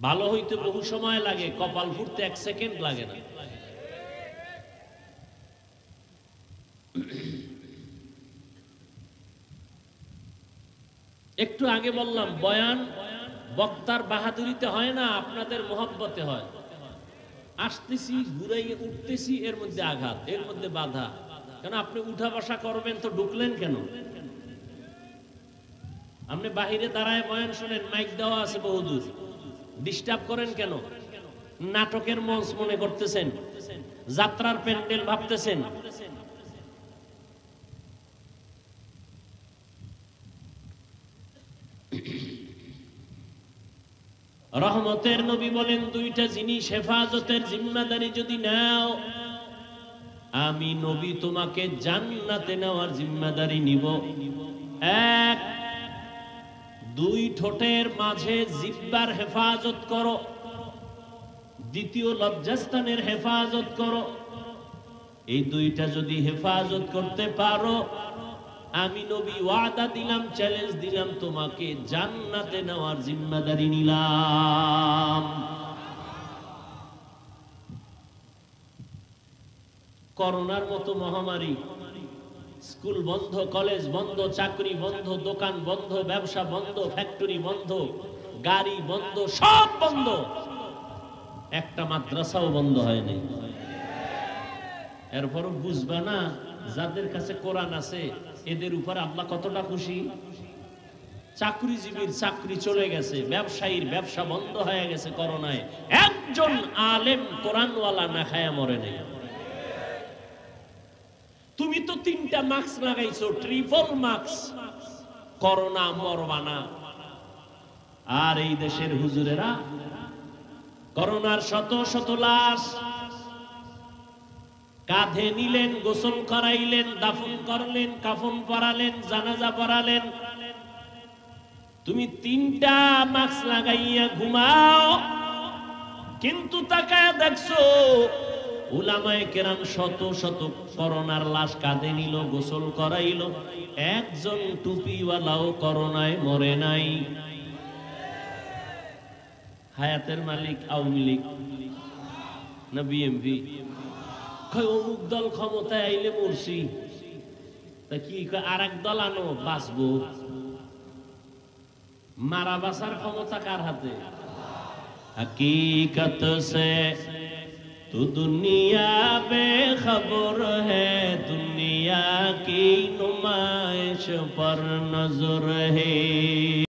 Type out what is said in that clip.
ভালো হইতে বহু সময় লাগে, কপাল ফুটতে 1 সেকেন্ড লাগে না। একটু আগে বললাম বয়ান বক্তার বাহাদুরিতে হয় না, আপনাদের মহব্বতে হয়। আসতেছি, ঘুরাইয়ে উঠতেছি, এর মধ্যে আঘাত, এর মধ্যে বাধা। কেন আপনি উঠা বসা করবেন তো ঢুকলেন কেন? আপনি বাহিরে দাঁড়ায় বয়ান শুনেন, মাইক দেওয়া আছে বহুদূর, ডিস্টার্ব করেন কেন? নাটকের মঞ্চ মনে করতেছেন, যাত্রার প্যান্ডেল ভাবতেছেন। রহমতের নবী বলেন, দুইটা জিনিস হেফাজতের জিম্মাদারি যদি নাও, আমি নবী তোমাকে জান্নাতে নেওয়ার জিম্মাদারি নিব। এক, দুই ঠোঁটের মাঝে জিহ্বার হেফাজত করো। দ্বিতীয়, লজ্জাস্থানের হেফাজত করো। এই দুইটা যদি হেফাজত করতে পারো, আমি নবী ওয়াদা দিলাম, চ্যালেঞ্জ দিলাম, তোমাকে জান্নাতে নেওয়ার জিম্মাদারি নিলাম। করোনার মতো মহামারী, স্কুল বন্ধ, কলেজ বন্ধ, চাকরি বন্ধ, দোকান বন্ধ, ব্যবসা বন্ধ, ফ্যাক্টরি বন্ধ, গাড়ি বন্ধ, সব বন্ধ, একটা মাদ্রাসাও বন্ধ হয়নি। এরপরও বুঝবা না যাদের কাছে কোরআন আছে এদের উপর আল্লাহ কতটা খুশি। চাকরিজীবীর চাকরি চলে গেছে, ব্যবসায়ীর ব্যবসা বন্ধ হয়ে গেছে করোনায়, একজন আলেম কোরআনওয়ালা না খায়া মরে নাই। তুমি তো 3টা মাস্ক লাগাইছো, ট্রিপল মাস্ক, করোনা মরবানা। আর এই দেশের হুজুরেরা করোনার শত শত লাশ কাঁধে নিলেন, গোসল করাইলেন, দাফন করলেন, কাফন পরালেন, জানাজা পড়ালেন। তুমি 3টা মাস্ক লাগাইয়া ঘুমাও, কিন্তু তাকায় দেখছো উলামায়ে কেরাম শত শত করোনার লাশ কাঁধে নিল, গোসল করাইল, একজন টুপিওয়ালাও করোনায় মরে নাই। হায়াতের মালিক আওয়ামী লীগ না বিএমপি? অমুক দল ক্ষমতায় আইলে মরছি, তা কি আর এক দল আনো বাঁচবো? মারা বাঁচার ক্ষমতা কার হাতে? हकीकत से तू दुनिया बेखबर है, दुनिया की नुमाइश पर नजर है।